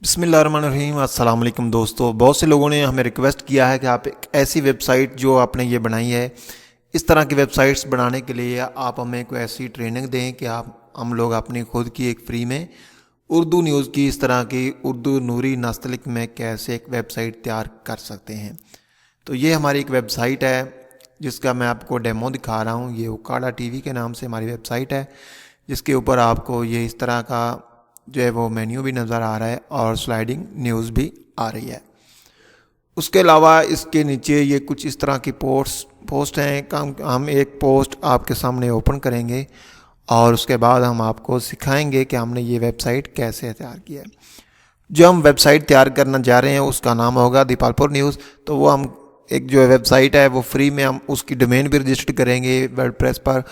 बिस्मिल्लाहिर्रहमानिर्रहीम अस्सलाम वालेकुम दोस्तों। बहुत से लोगों ने हमें रिक्वेस्ट किया है कि आप एक ऐसी वेबसाइट जो आपने ये बनाई है, इस तरह की वेबसाइट्स बनाने के लिए आप हमें कोई ऐसी ट्रेनिंग दें कि हम लोग अपनी खुद की एक फ्री में उर्दू न्यूज़ की इस तरह की उर्दू नूरी नस्तलिक में कैसे एक वेबसाइट तैयार कर सकते हैं। तो ये हमारी एक वेबसाइट है जिसका मैं आपको डेमो दिखा रहा हूँ। ये उकाड़ा टीवी के नाम से हमारी वेबसाइट है, जिसके ऊपर आपको ये इस तरह का जो है वो मेन्यू भी नज़र आ रहा है और स्लाइडिंग न्यूज़ भी आ रही है। उसके अलावा इसके नीचे ये कुछ इस तरह की पोस्ट हैं। हम एक पोस्ट आपके सामने ओपन करेंगे और उसके बाद हम आपको सिखाएंगे कि हमने ये वेबसाइट कैसे तैयार किया है। जो हम वेबसाइट तैयार करना जा रहे हैं उसका नाम होगा दीपालपुर न्यूज़। तो वो हम एक जो वेबसाइट है वो फ्री में हम उसकी डोमेन भी रजिस्टर करेंगे वर्डप्रेस पर,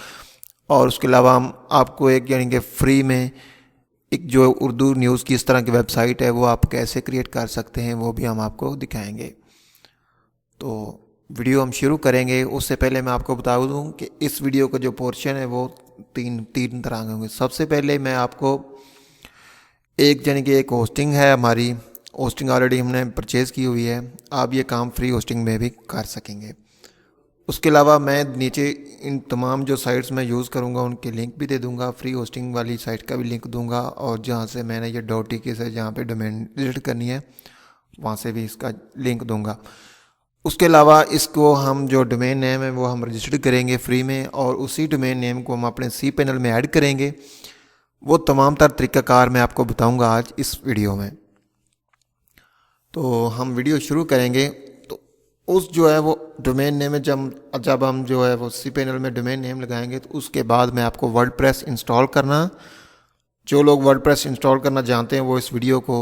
और उसके अलावा हम आपको एक यानी कि फ्री में एक जो उर्दू न्यूज़ की इस तरह की वेबसाइट है वो आप कैसे क्रिएट कर सकते हैं वो भी हम आपको दिखाएंगे। तो वीडियो हम शुरू करेंगे। उससे पहले मैं आपको बता दूं कि इस वीडियो का जो पोर्शन है वो तीन तरह के होंगे। सबसे पहले मैं आपको एक यानी कि एक होस्टिंग है, हमारी होस्टिंग ऑलरेडी हमने परचेज़ की हुई है, आप ये काम फ्री होस्टिंग में भी कर सकेंगे। उसके अलावा मैं नीचे इन तमाम जो साइट्स मैं यूज़ करूँगा उनके लिंक भी दे दूँगा, फ्री होस्टिंग वाली साइट का भी लिंक दूँगा, और जहाँ से मैंने ये .tk से जहाँ पे डोमेन विजिट करनी है वहाँ से भी इसका लिंक दूँगा। उसके अलावा इसको हम जो डोमेन नेम है वो हम रजिस्टर करेंगे फ्री में, और उसी डोमेन नेम को हम अपने सी पैनल में ऐड करेंगे। वो तमाम तर तरीक़ाकार मैं आपको बताऊँगा आज इस वीडियो में। तो हम वीडियो शुरू करेंगे। तो उस जो है वो डोमेन नेम में जब हम जो है वो सी पैनल में डोमेन नेम लगाएंगे तो उसके बाद मैं आपको वर्डप्रेस इंस्टॉल करना, जो लोग वर्डप्रेस इंस्टॉल करना जानते हैं वो इस वीडियो को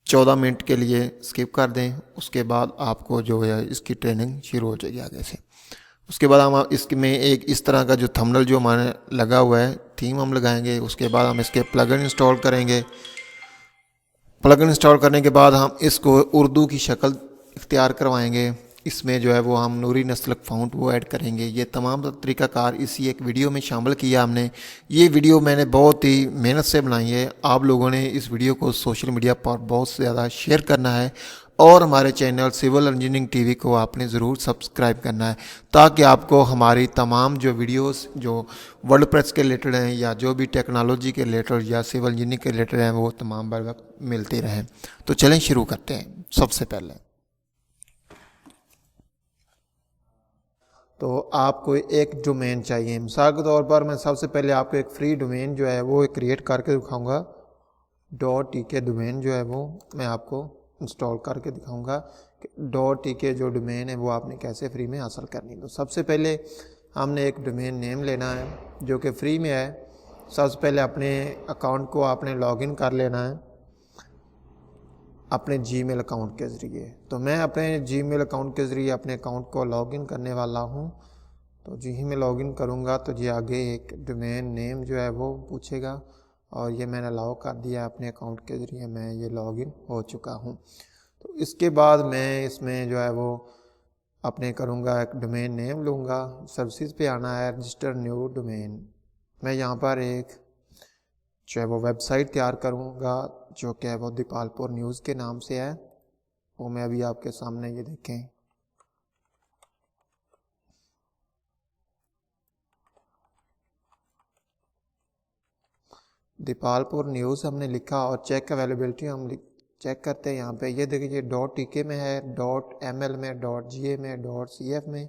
14 मिनट के लिए स्किप कर दें। उसके बाद आपको जो है इसकी ट्रेनिंग शुरू हो जाएगी आगे से। उसके बाद हम इसमें एक इस तरह का जो थंबनेल जो हमारे लगा हुआ है थीम हम लगाएंगे। उसके बाद हम इसके प्लगइन इंस्टॉल करेंगे। प्लगइन इंस्टॉल करने के बाद हम इसको उर्दू की शक्ल इख्तियार करवाएंगे। इसमें जो है वो हम नूरी नस्लक फ़ॉन्ट वो ऐड करेंगे। ये तमाम तरीक़ाकार इसी एक वीडियो में शामिल किया हमने। ये वीडियो मैंने बहुत ही मेहनत से बनाई है। आप लोगों ने इस वीडियो को सोशल मीडिया पर बहुत ज़्यादा शेयर करना है, और हमारे चैनल सिविल इंजीनियरिंग टीवी को आपने ज़रूर सब्सक्राइब करना है, ताकि आपको हमारी तमाम जो वीडियोस जो वर्डप्रेस के रिलेटेड हैं या जो भी टेक्नोलॉजी के रिलेटेड या सिविल इंजीनियरिंग के रिलेटेड हैं वो तमाम बर वक्त मिलती रहें। तो चलें शुरू करते हैं। सबसे पहले तो आपको एक डोमेन चाहिए। मिसाल के तौर पर मैं सबसे पहले आपको एक फ्री डोमेन जो है वो क्रिएट करके दिखाऊंगा। .tk डोमेन जो है वो मैं आपको इंस्टॉल करके दिखाऊंगा कि .tk जो डोमेन है वो आपने कैसे फ्री में हासिल करनी। तो सबसे पहले हमने एक डोमेन नेम लेना है जो कि फ्री में है। सबसे पहले अपने अकाउंट को आपने लॉगिन कर लेना है अपने जीमेल अकाउंट के ज़रिए। तो मैं अपने जीमेल अकाउंट के ज़रिए अपने अकाउंट को लॉगिन करने वाला हूँ। तो जी ही मैं लॉगिन करूँगा तो जी आगे एक डोमेन नेम जो है वो पूछेगा, और ये मैंने अलाउ कर दिया अपने अकाउंट के ज़रिए, मैं ये लॉगिन हो चुका हूँ। तो इसके बाद मैं इसमें जो है वो अपने करूँगा एक डोमेन नेम लूँगा। सर्विसेज पे आना है रजिस्टर न्यू डोमेन। मैं यहाँ पर एक जो है वो वेबसाइट तैयार करूँगा जो कि है वो दीपालपुर न्यूज़ के नाम से है। वो मैं अभी आपके सामने ये देखें। दीपालपुर न्यूज़ हमने लिखा और चेक अवेलेबिलिटी हम चेक करते हैं। यहाँ पे ये देखिए .tk में है, .ml में, .ga में, .cf में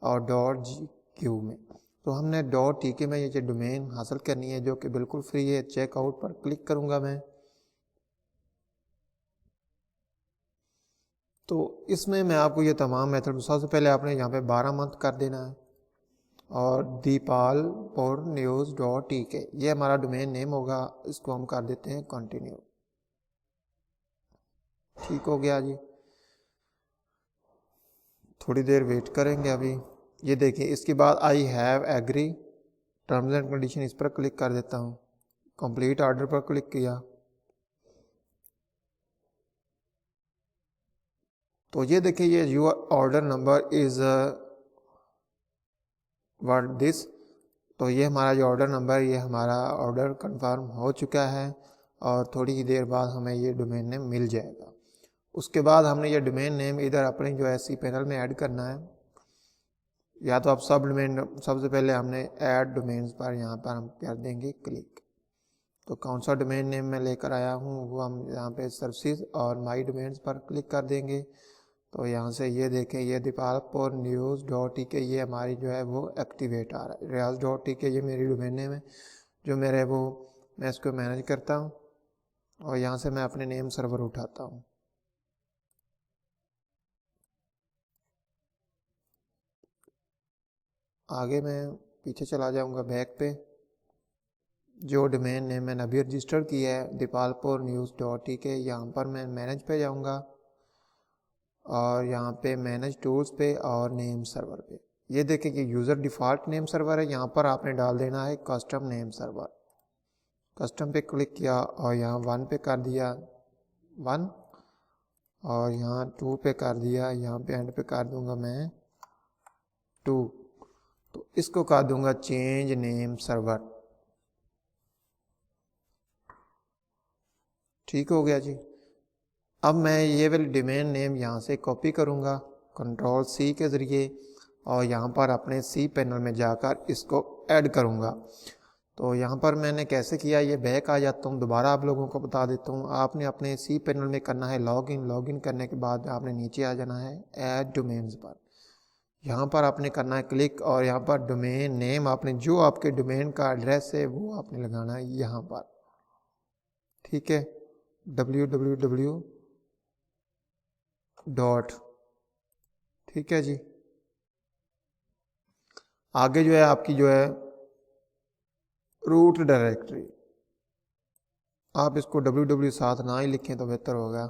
और .gq में। तो हमने .tk में ये डोमेन हासिल करनी है जो कि बिल्कुल फ्री है। चेकआउट पर क्लिक करूँगा मैं। तो इसमें मैं आपको ये तमाम मेथड, सबसे पहले आपने यहाँ पे 12 मंथ कर देना है और दीपालपुर न्यूज़.tk ये हमारा डोमेन नेम होगा। इसको हम कर देते हैं कंटिन्यू। ठीक हो गया जी। थोड़ी देर वेट करेंगे। अभी ये देखिए इसके बाद I have agree terms and condition, इस पर क्लिक कर देता हूँ। कंप्लीट ऑर्डर पर क्लिक किया तो ये देखिए ये your order number is what this. तो ये हमारा जो ऑर्डर नंबर, ये हमारा ऑर्डर कंफर्म हो चुका है और थोड़ी ही देर बाद हमें ये डोमेन नेम मिल जाएगा। उसके बाद हमने ये डोमेन नेम इधर अपने जो है cPanel में ऐड करना है। या तो आप सबसे पहले हमने ऐड डोमेन्स पर यहाँ पर हम कर देंगे क्लिक। तो कौन सा डोमेन नेम मैं लेकर आया हूँ वो हम यहाँ पे सर्विसेज और माई डोमेन्स पर क्लिक कर देंगे। तो यहाँ से ये देखें, ये dipalpurnews.tk ये हमारी जो है वो एक्टिवेट आ रहा है। riaz.tk ये मेरी डोमेन नेम है जो मेरे वो मैं इसको मैनेज करता हूँ और यहाँ से मैं अपने नेम सर्वर उठाता हूँ। आगे मैं पीछे चला जाऊँगा बैक पे। जो डोमेन नेम मैंने अभी रजिस्टर किया है dipalpurnews.tk, यहाँ पर मैं मैनेज पे जाऊँगा और यहाँ पे मैनेज टूल्स पे और नेम सर्वर पे ये देखें कि यूज़र डिफ़ॉल्ट नेम सर्वर है। यहाँ पर आपने डाल देना है कस्टम नेम सर्वर। कस्टम पे क्लिक किया और यहाँ 1 पे कर दिया 1 और यहाँ 2 पे कर दिया, यहाँ पे एंड पे कर दूंगा मैं 2। तो इसको कर दूंगा चेंज नेम सर्वर। ठीक हो गया जी। अब मैं ये वाली डोमेन नेम यहाँ से कॉपी करूँगा Ctrl+C के ज़रिए और यहाँ पर अपने cPanel में जाकर इसको ऐड करूँगा। तो यहाँ पर मैंने कैसे किया ये बैक आ जाता हूँ, दोबारा आप लोगों को बता देता हूँ। आपने अपने cPanel में करना है लॉगिन करने के बाद आपने नीचे आ जाना है ऐड डोमेन्स पर। यहाँ पर आपने करना है क्लिक और यहाँ पर डोमेन नेम आपने जो आपके डोमेन का एड्रेस है वो आपने लगाना है यहाँ पर। ठीक है, www. ठीक है जी। आगे जो है आपकी जो है रूट डायरेक्टरी, आप इसको www साथ ना ही लिखें तो बेहतर होगा।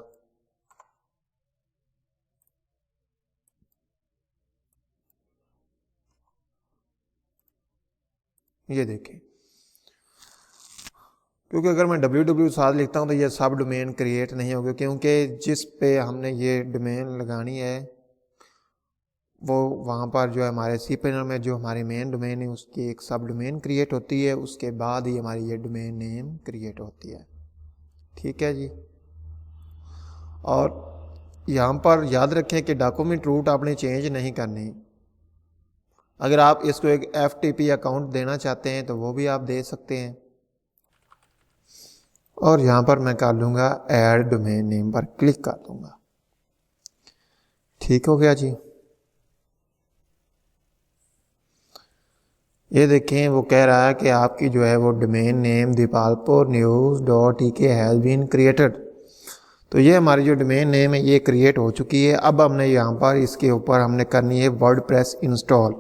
ये देखें, क्योंकि अगर मैं www साथ लिखता हूं तो ये सब डोमेन क्रिएट नहीं होगा, क्योंकि जिस पे हमने ये डोमेन लगानी है वो वहाँ पर जो है हमारे cPanel में जो हमारी मेन डोमेन है उसकी एक सब डोमेन क्रिएट होती है, उसके बाद ही हमारी ये डोमेन नेम क्रिएट होती है। ठीक है जी। और यहाँ पर याद रखें कि डॉक्यूमेंट रूट आपने चेंज नहीं करनी। अगर आप इसको एक FTP अकाउंट देना चाहते हैं तो वो भी आप दे सकते हैं। और यहाँ पर मैं कर लूँगा ऐड डोमेन नेम पर क्लिक कर दूँगा। ठीक हो गया जी। ये देखें वो कह रहा है कि आपकी जो है वो domain name dipalpurnews.tk has been created. तो ये हमारी जो डोमेन नेम है ये क्रिएट हो चुकी है। अब हमने यहाँ पर इसके ऊपर हमने करनी है वर्डप्रेस इंस्टॉल।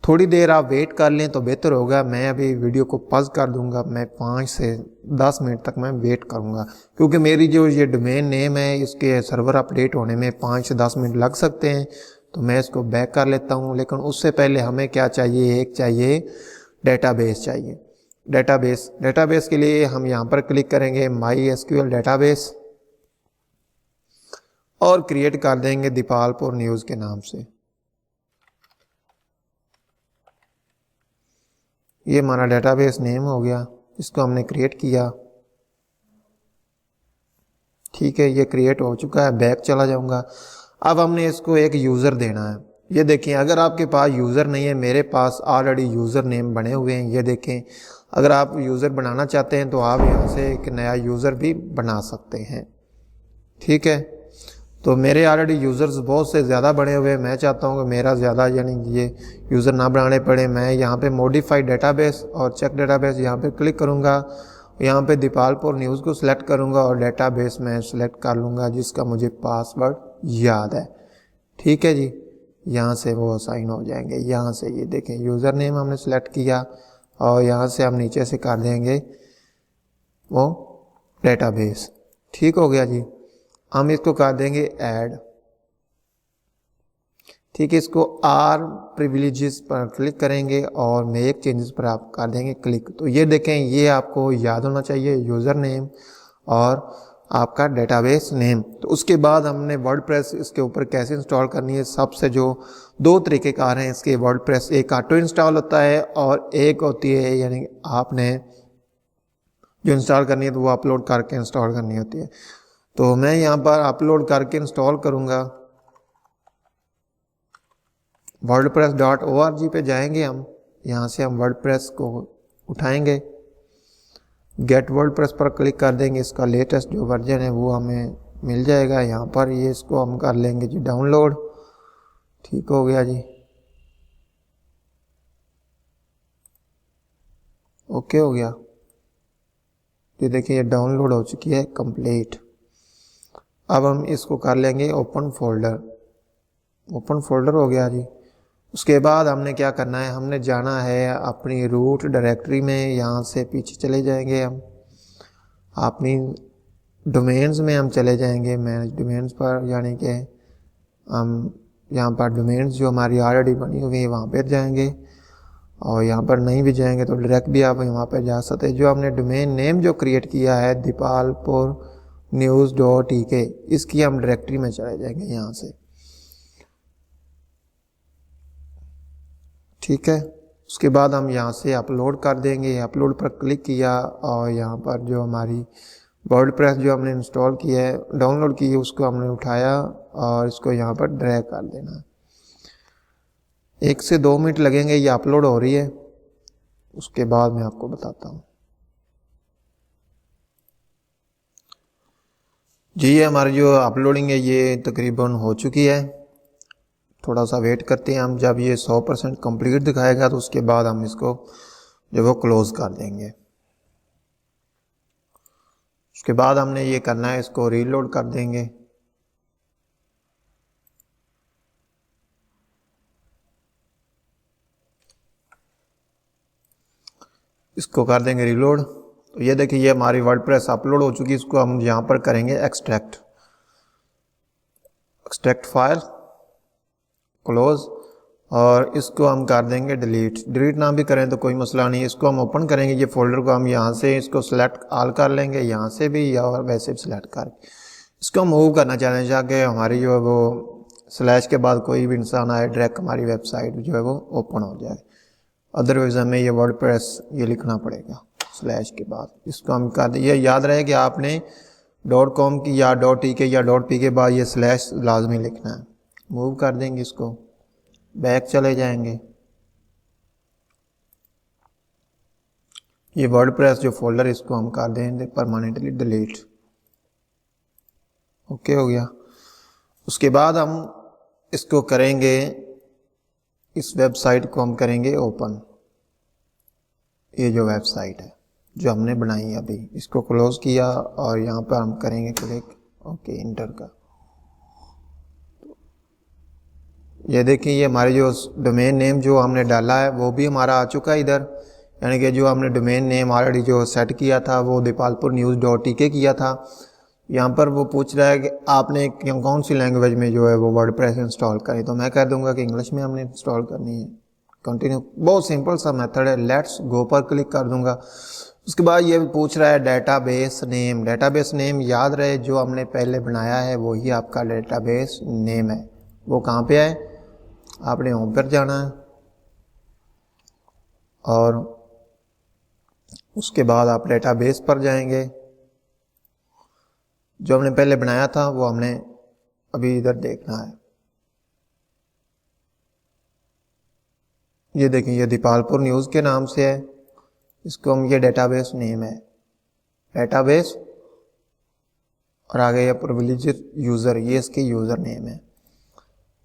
थोड़ी देर आप वेट कर लें तो बेहतर होगा। मैं अभी वीडियो को पॉज कर दूंगा, मैं 5 से 10 मिनट तक मैं वेट करूंगा, क्योंकि मेरी जो ये डोमेन नेम है इसके सर्वर अपडेट होने में 5 से 10 मिनट लग सकते हैं। तो मैं इसको बैक कर लेता हूं, लेकिन उससे पहले हमें क्या चाहिए, एक चाहिए डेटाबेस चाहिए। डेटाबेस के लिए हम यहाँ पर क्लिक करेंगे MySQL डेटाबेस और क्रिएट कर देंगे दीपालपुर न्यूज़ के नाम से। ये हमारा डेटाबेस नेम हो गया, इसको हमने क्रिएट किया। ठीक है, ये क्रिएट हो चुका है। बैक चला जाऊंगा। अब हमने इसको एक यूज़र देना है। ये देखें, अगर आपके पास यूज़र नहीं है, मेरे पास ऑलरेडी यूज़र नेम बने हुए हैं। ये देखें, अगर आप यूज़र बनाना चाहते हैं तो आप यहाँ से एक नया यूज़र भी बना सकते हैं। ठीक है, तो मेरे ऑलरेडी यूज़र्स बहुत से ज़्यादा बने हुए हैं। मैं चाहता हूँ कि मेरा ज़्यादा यानी ये यूज़र ना बनाने पड़े। मैं यहाँ पे मॉडिफाई डेटाबेस और चेक डेटाबेस यहाँ पे क्लिक करूँगा। यहाँ पे दीपालपुर न्यूज़ को सिलेक्ट करूँगा और डेटाबेस में सिलेक्ट कर लूँगा जिसका मुझे पासवर्ड याद है। ठीक है जी, यहाँ से वो साइन हो जाएंगे। यहाँ से ये देखें, यूज़र नेम हमने सेलेक्ट किया और यहाँ से हम नीचे से कर देंगे वो डेटाबेस। ठीक हो गया जी। हम इसको कर देंगे ऐड। ठीक है, इसको आर प्रिविलेजेस पर क्लिक करेंगे और मेक चेंजेस पर आप कर देंगे क्लिक। तो ये देखें, ये आपको याद होना चाहिए, यूज़र नेम और आपका डेटाबेस नेम। तो उसके बाद हमने वर्डप्रेस इसके ऊपर कैसे इंस्टॉल करनी है। सबसे जो 2 तरीक़ेकार हैं इसके वर्डप्रेस, एक ऑटो इंस्टॉल होता है और एक होती है यानी आपने जो इंस्टॉल करनी है तो वो अपलोड करके इंस्टॉल करनी होती है। तो मैं यहाँ पर अपलोड करके इंस्टॉल करूँगा। wordpress.org पे जाएंगे हम, यहाँ से हम वर्डप्रेस को उठाएंगे, गेट वर्डप्रेस पर क्लिक कर देंगे। इसका लेटेस्ट जो वर्जन है वो हमें मिल जाएगा यहाँ पर। ये इसको हम कर लेंगे जी डाउनलोड। ठीक हो गया जी, ओके हो गया। ये देखिए ये डाउनलोड हो चुकी है कंप्लीट। अब हम इसको कर लेंगे ओपन फोल्डर। ओपन फोल्डर हो गया जी। उसके बाद हमने क्या करना है, हमने जाना है अपनी रूट डायरेक्टरी में। यहाँ से पीछे चले जाएंगे हम, अपनी डोमेन्स में हम चले जाएंगे, मैनेज डोमेन्स पर, यानी कि हम यहाँ पर डोमेन्स जो हमारी ऑलरेडी बनी हुई है वहाँ पर जाएंगे। और यहाँ पर नहीं भी जाएंगे तो डायरेक्ट भी आप वहाँ पर जा सकते हैं। जो हमने डोमेन नेम जो क्रिएट किया है dipalpurnews.tk, इसकी हम डायरेक्टरी में चले जाएंगे यहाँ से। ठीक है, उसके बाद हम यहाँ से अपलोड कर देंगे। अपलोड पर क्लिक किया और यहाँ पर जो हमारी वर्डप्रेस जो हमने इंस्टॉल किया है, डाउनलोड की है, उसको हमने उठाया और इसको यहाँ पर ड्रैग कर देना है। 1 से 2 मिनट लगेंगे, ये अपलोड हो रही है। उसके बाद मैं आपको बताता हूँ जी। ये हमारी जो अपलोडिंग है ये तकरीबन हो चुकी है। थोड़ा सा वेट करते हैं हम, जब ये 100% कंप्लीट दिखाएगा तो उसके बाद हम इसको जो वो क्लोज कर देंगे। उसके बाद हमने ये करना है, इसको रीलोड कर देंगे। इसको कर देंगे रीलोड। तो ये देखिए ये हमारी वर्डप्रेस अपलोड हो चुकी है। इसको हम यहाँ पर करेंगे एक्सट्रैक्ट फाइल, क्लोज, और इसको हम कर देंगे डिलीट ना भी करें तो कोई मसला नहीं। इसको हम ओपन करेंगे, ये फोल्डर को हम यहाँ से इसको सेलेक्ट ऑल कर लेंगे, यहाँ से भी या वैसे भी सिलेक्ट करके इसको मूव करना चाहते हैं जाके हमारी जो है वो स्लैश के बाद कोई भी इंसान आए डायरेक्ट हमारी वेबसाइट जो है वो ओपन हो जाए। अदरवाइज हमें ये वर्डप्रेस ये लिखना पड़ेगा स्लैश के बाद। इसको हम कर ये याद रहे कि आपने .com की या .tk या .p के बाद ये स्लैश लाजमी लिखना है। मूव कर देंगे, इसको बैक चले जाएंगे। ये वर्डप्रेस जो फोल्डर इसको हम कर देंगे परमानेंटली डिलीट। ओके हो गया। उसके बाद हम इसको करेंगे, इस वेबसाइट को हम करेंगे ओपन। ये जो वेबसाइट है जो हमने बनाई है अभी, इसको क्लोज किया और यहाँ पर हम करेंगे क्लिक, ओके इंटर का। ये देखिए ये हमारे जो डोमेन नेम जो हमने डाला है वो भी हमारा आ चुका है इधर। यानी कि जो हमने डोमेन नेम ऑलरेडी जो सेट किया था वो dipalpurnews.tk किया था। यहाँ पर वो पूछ रहा है कि आपने कौन सी लैंग्वेज में जो है वो वर्डप्रेस इंस्टॉल करी, तो मैं कह दूंगा कि इंग्लिश में हमने इंस्टॉल करनी है। कंटिन्यू, बहुत सिंपल सा मेथड है। लेट्स गो पर क्लिक कर दूंगा। उसके बाद ये पूछ रहा है डेटाबेस नेम। डेटाबेस नेम याद रहे जो हमने पहले बनाया है वही आपका डेटाबेस नेम है। वो कहाँ पे है, आपने होम पर जाना है और उसके बाद आप डेटाबेस पर जाएंगे। जो हमने पहले बनाया था वो हमने अभी इधर देखना है। ये देखें ये दीपालपुर न्यूज़ के नाम से है, इसको हम ये डेटाबेस नेम है डेटाबेस, और आगे ये प्रिविलेज्ड यूज़र, ये इसके यूज़र नेम है।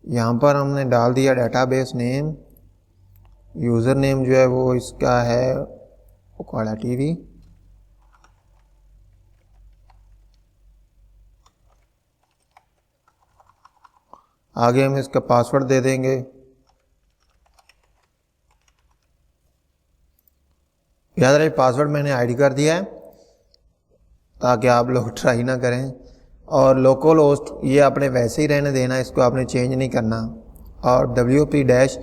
यहाँ पर हमने डाल दिया डेटाबेस नेम। यूज़र नेम जो है वो इसका है उकाड़ा टीवी। आगे हम इसका पासवर्ड दे देंगे। याद रहे पासवर्ड मैंने आईडी कर दिया है ताकि आप लोग ट्राई ना करें। और लोकल होस्ट ये आपने वैसे ही रहने देना, इसको आपने चेंज नहीं करना। और WP-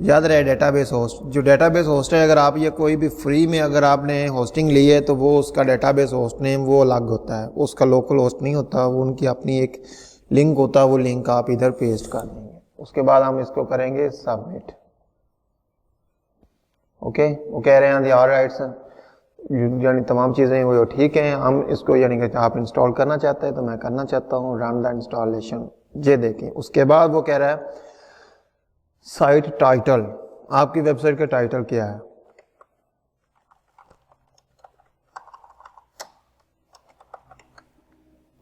याद रहे डेटाबेस होस्ट। जो डेटाबेस होस्ट है अगर आप ये कोई भी फ्री में अगर आपने होस्टिंग ली है तो वो उसका डेटाबेस होस्ट नेम वो अलग होता है, उसका लोकल होस्ट नहीं होता, वो उनकी अपनी एक लिंक होता है, वो लिंक आप इधर पेस्ट कर देंगे। उसके बाद हम इसको करेंगे सबमिट। ओके वो कह रहे हैं ऑल राइट सर। यानी तमाम चीज़ें वो ठीक हैं। हम इसको यानी कि आप इंस्टॉल करना चाहते हैं तो मैं करना चाहता हूँ रन द इंस्टॉलेशन। ये देखें, उसके बाद वो कह रहा है साइट टाइटल, आपकी वेबसाइट का टाइटल क्या है।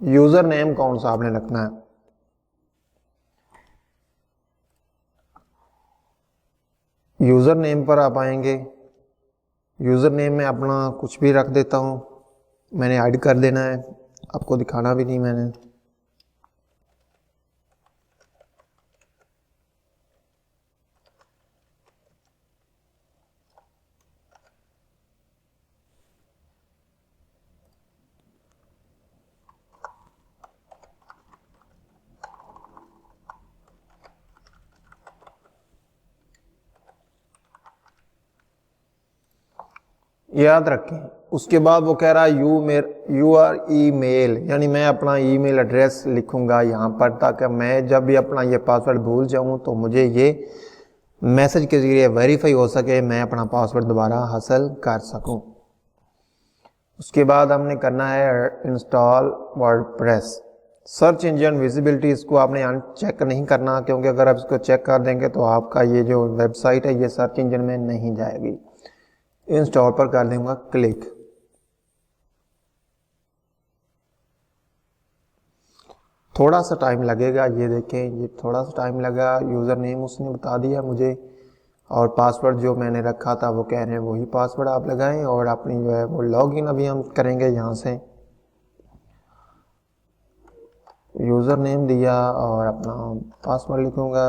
यूजर नेम कौन सा आपने रखना है। यूजर नेम पर आप आएंगे, यूजर नेम में अपना कुछ भी रख देता हूं, मैंने ऐड कर देना है, आपको दिखाना भी नहीं मैंने। याद रखें, उसके बाद वो कह रहा है यू आर ईमेल, यानी मैं अपना ईमेल एड्रेस लिखूंगा यहाँ पर, ताकि मैं जब भी अपना ये पासवर्ड भूल जाऊं तो मुझे ये मैसेज के जरिए वेरीफाई हो सके, मैं अपना पासवर्ड दोबारा हासिल कर सकूं। उसके बाद हमने करना है install WordPress. Search engine visibility, इसको आपने चेक नहीं करना, क्योंकि अगर आप इसको चेक कर देंगे तो आपका ये जो वेबसाइट है ये सर्च इंजन में नहीं जाएगी। इंस्टॉल पर कर दूंगा क्लिक। थोड़ा सा टाइम लगेगा, ये देखें ये थोड़ा सा टाइम लगा। यूज़र नेम उसने बता दिया मुझे, और पासवर्ड जो मैंने रखा था वो कह रहे हैं वही पासवर्ड आप लगाएं, और अपनी जो है वो लॉगिन अभी हम करेंगे। यहाँ से यूज़र नेम दिया और अपना पासवर्ड लिखूंगा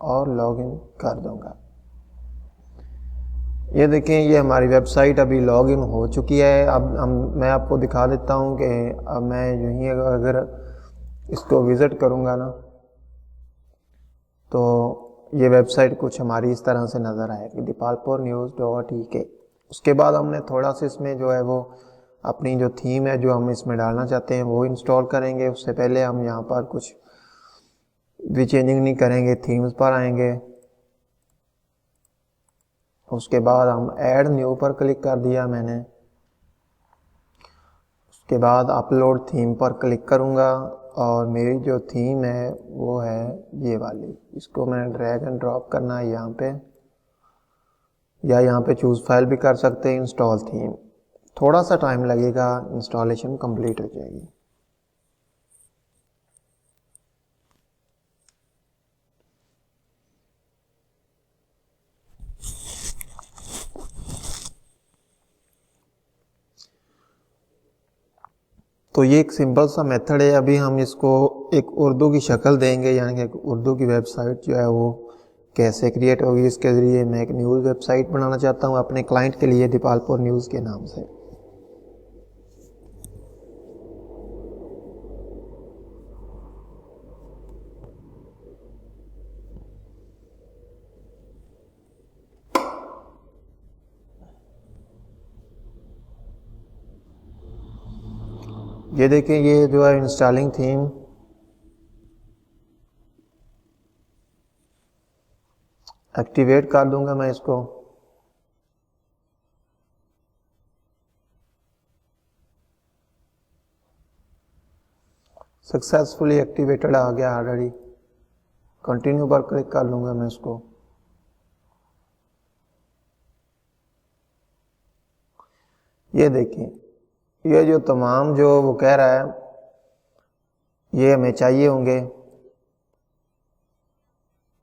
और लॉगिन कर दूंगा। ये देखें ये हमारी वेबसाइट अभी लॉगिन हो चुकी है। अब मैं आपको दिखा देता हूँ कि अब मैं यूँ ही अगर इसको विज़िट करूँगा ना तो ये वेबसाइट कुछ हमारी इस तरह से नज़र आएगी, dipalpurnews.ek। उसके बाद हमने थोड़ा सा इसमें जो है वो अपनी जो थीम है जो हम इसमें डालना चाहते हैं वो इंस्टॉल करेंगे। उससे पहले हम यहाँ पर कुछ भी चेंजिंग नहीं करेंगे, थीम्स पर आएंगे। उसके बाद हम ऐड न्यू पर क्लिक कर दिया मैंने। उसके बाद अपलोड थीम पर क्लिक करूँगा, और मेरी जो थीम है वो है ये वाली। इसको मैंने ड्रैग एंड ड्रॉप करना है यहाँ पे, या यहाँ पे चूज़ फाइल भी कर सकते हैं, इंस्टॉल थीम। थोड़ा सा टाइम लगेगा, इंस्टॉलेशन कंप्लीट हो जाएगी। तो ये एक सिंपल सा मेथड है। अभी हम इसको एक उर्दू की शक्ल देंगे, यानी कि एक उर्दू की वेबसाइट जो है वो कैसे क्रिएट होगी। इसके ज़रिए मैं एक न्यूज़ वेबसाइट बनाना चाहता हूँ अपने क्लाइंट के लिए, दीपालपुर न्यूज़ के नाम से। ये देखें ये जो है इंस्टॉलिंग थीम, एक्टिवेट कर दूंगा मैं इसको। सक्सेसफुली एक्टिवेटेड आ गया ऑलरेडी। कंटिन्यू पर क्लिक कर लूंगा मैं इसको। ये देखें ये जो तमाम जो वो कह रहा है ये हमें चाहिए होंगे,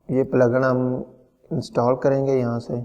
ये प्लगइन हम इंस्टॉल करेंगे यहाँ से।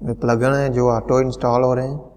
वे प्लगइन हैं जो ऑटो इंस्टॉल हो रहे हैं।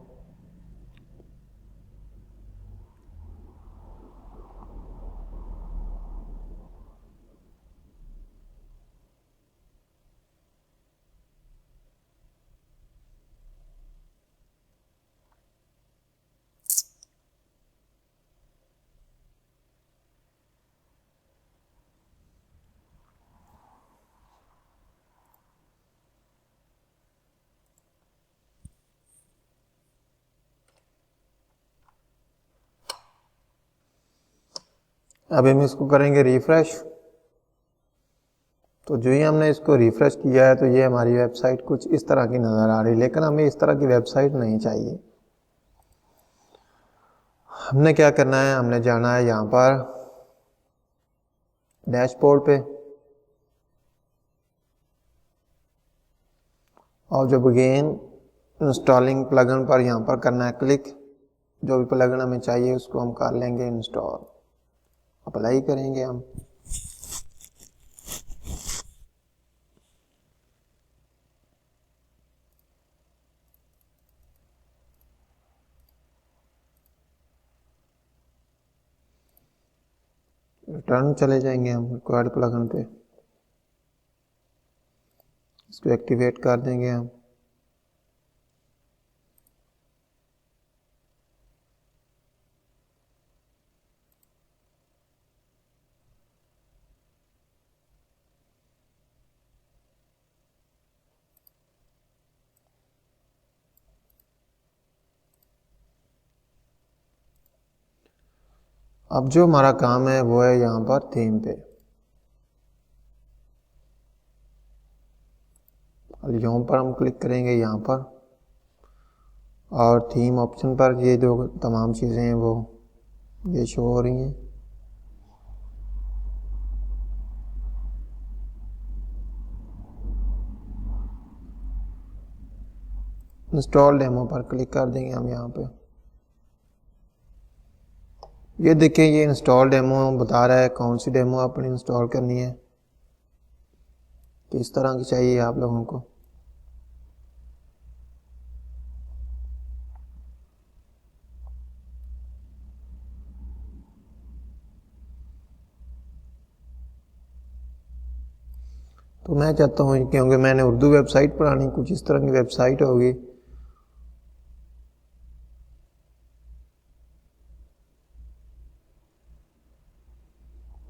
अब हम इसको करेंगे रिफ्रेश। तो जो ही हमने इसको रिफ्रेश किया है तो ये हमारी वेबसाइट कुछ इस तरह की नज़र आ रही है, लेकिन हमें इस तरह की वेबसाइट नहीं चाहिए। हमने क्या करना है, हमने जाना है यहाँ पर डैशबोर्ड पे और जो बिगिन इंस्टॉलिंग प्लगइन पर यहाँ पर करना है क्लिक। जो भी प्लगइन हमें चाहिए उसको हम कर लेंगे इंस्टॉल, अप्लाई करेंगे हम। रिटर्न चले जाएंगे हम रिक्वायर्ड प्लगइन पे, इसको एक्टिवेट कर देंगे हम। अब जो हमारा काम है वो है यहाँ पर थीम पे। यहाँ पर हम क्लिक करेंगे यहाँ पर और थीम ऑप्शन पर ये जो तमाम चीज़ें हैं वो ये शो हो रही हैं। इंस्टॉल डेमो पर क्लिक कर देंगे हम यहाँ पे। ये देखिए ये इंस्टॉल डेमो बता रहा है कौन सी डेमो आपने इंस्टॉल करनी है, किस तरह की चाहिए आप लोगों को। तो मैं चाहता हूँ क्योंकि मैंने उर्दू वेबसाइट बनानी, कुछ इस तरह की वेबसाइट होगी।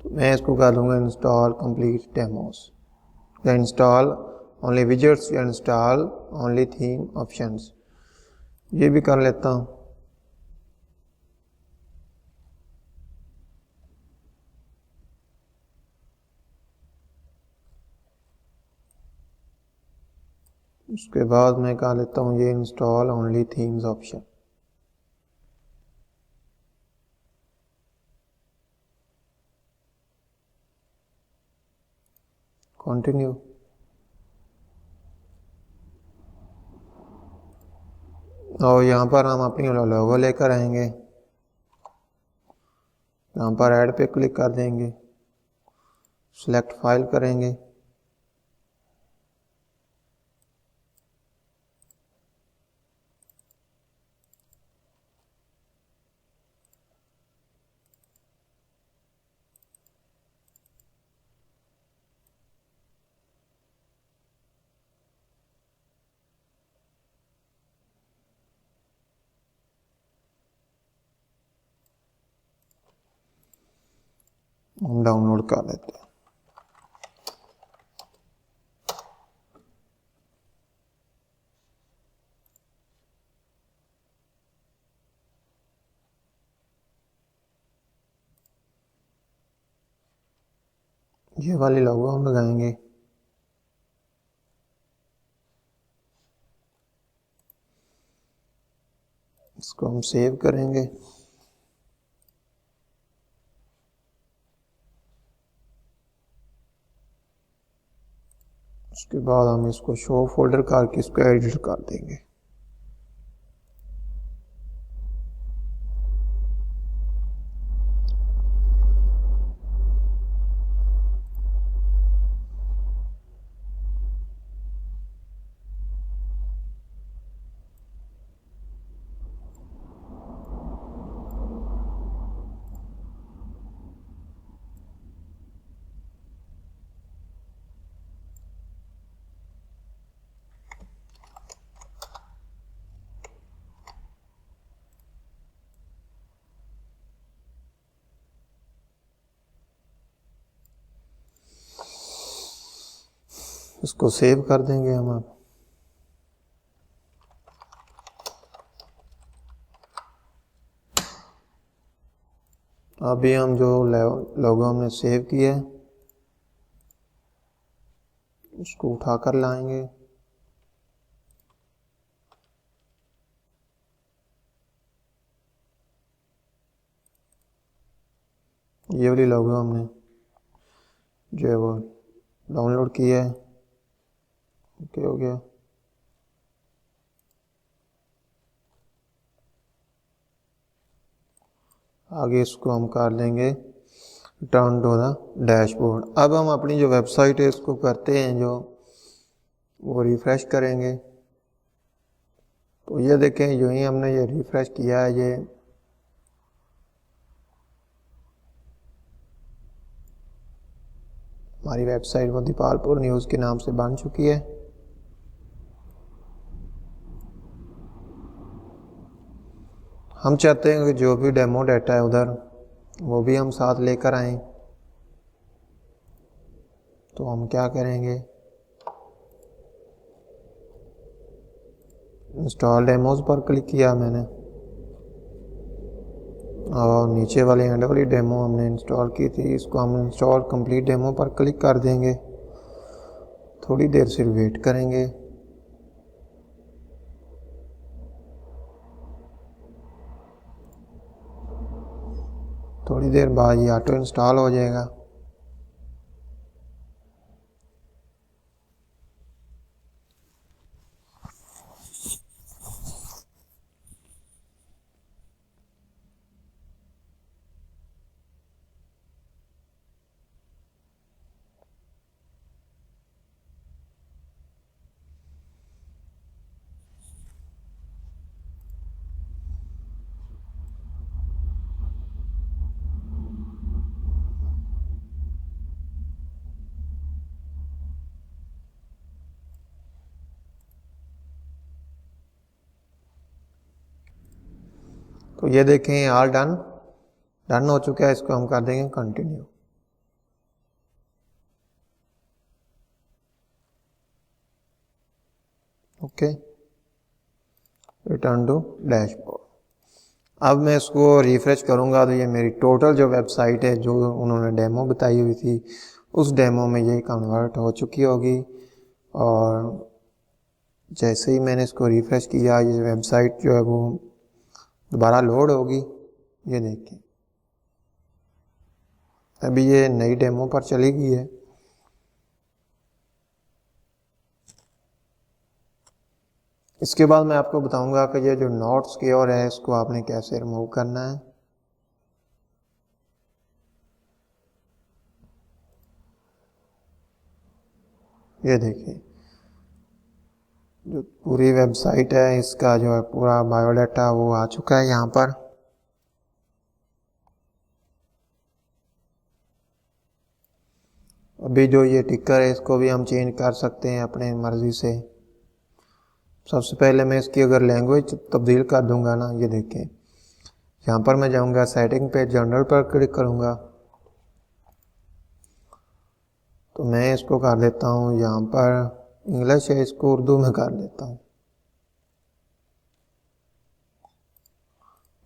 तो मैं इसको कर दूंगा इंस्टॉल कंप्लीट डेमोस या इंस्टॉल ओनली विजेट्स या इंस्टॉल ओनली थीम ऑप्शंस, ये भी कर लेता हूँ। उसके बाद मैं कर लेता हूँ ये install only themes option. Continue. और यहाँ पर हम अपनी लोगो लेकर आएंगे, यहाँ पर ऐड पे क्लिक कर देंगे, सिलेक्ट फाइल करेंगे। हम डाउनलोड कर लेते हैं। ये वाली लोगो हम लगाएंगे। इसको हम सेव करेंगे। उसके बाद हम इसको शो फोल्डर करके इसको एडिट कर देंगे। इसको सेव कर देंगे हम अब। अभी हम जो लोगो हमने सेव किया है उसको उठा कर लाएंगे। ये वाली लोगो हमने जो है वो डाउनलोड किया है। ओके हो गया। आगे इसको हम कर देंगे रिटर्न टू द डैशबोर्ड। अब हम अपनी जो वेबसाइट है इसको करते हैं जो वो रिफ्रेश करेंगे। तो ये देखें जो ही हमने ये रिफ्रेश किया है ये हमारी वेबसाइट वो दीपालपुर न्यूज़ के नाम से बन चुकी है। हम चाहते हैं कि जो भी डेमो डाटा है उधर वो भी हम साथ लेकर आएं। तो हम क्या करेंगे, इंस्टॉल डेमोज पर क्लिक किया मैंने और नीचे वाली एंड वाली डेमो हमने इंस्टॉल की थी, इसको हम इंस्टॉल कंप्लीट डेमो पर क्लिक कर देंगे। थोड़ी देर से वेट करेंगे। थोड़ी देर बाद ये ऑटो इंस्टॉल हो जाएगा। तो ये देखें ऑल डन हो चुका है। इसको हम कर देंगे continue. Okay, return to dashboard. अब मैं इसको रिफ्रेश करूंगा तो ये मेरी टोटल जो वेबसाइट है जो उन्होंने डेमो बताई हुई थी उस डेमो में ये कन्वर्ट हो चुकी होगी। और जैसे ही मैंने इसको रिफ्रेश किया ये वेबसाइट जो है वो दोबारा लोड होगी। ये देखिए अभी ये नई डेमो पर चली गई है। इसके बाद मैं आपको बताऊंगा कि ये जो नोट्स की ओर है इसको आपने कैसे रिमूव करना है। ये देखिए जो पूरी वेबसाइट है इसका जो है पूरा बायोडाटा वो आ चुका है यहाँ पर। अभी जो ये टिकर है इसको भी हम चेंज कर सकते हैं अपने मर्जी से। सबसे पहले मैं इसकी अगर लैंग्वेज तब्दील कर दूंगा ना, ये देखें यहाँ पर मैं जाऊंगा सेटिंग पे, जनरल पर क्लिक करूंगा तो मैं इसको कर देता हूँ यहाँ पर इंग्लिश है, इसको उर्दू में कर देता हूँ।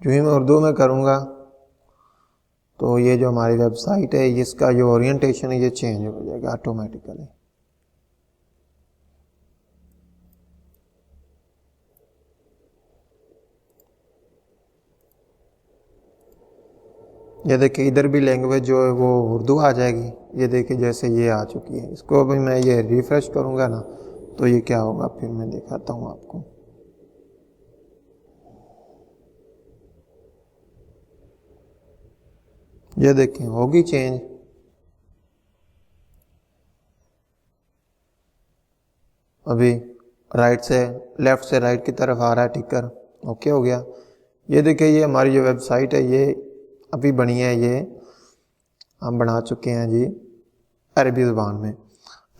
जो ही मैं उर्दू में करूँगा तो ये जो हमारी वेबसाइट है इसका जो ओरिएंटेशन है ये चेंज हो जाएगा ऑटोमेटिकली। ये देखिए इधर भी लैंग्वेज जो है वो उर्दू आ जाएगी। ये देखिए जैसे ये आ चुकी है। इसको अभी मैं ये रिफ्रेश करूँगा ना तो ये क्या होगा फिर मैं दिखाता हूँ आपको। ये देखें होगी चेंज। अभी राइट से लेफ्ट से राइट की तरफ आ रहा है टिकर। ओके हो गया। ये देखिए ये हमारी जो वेबसाइट है ये अभी बनी है, ये हम बना चुके हैं जी अरबी ज़ुबान में।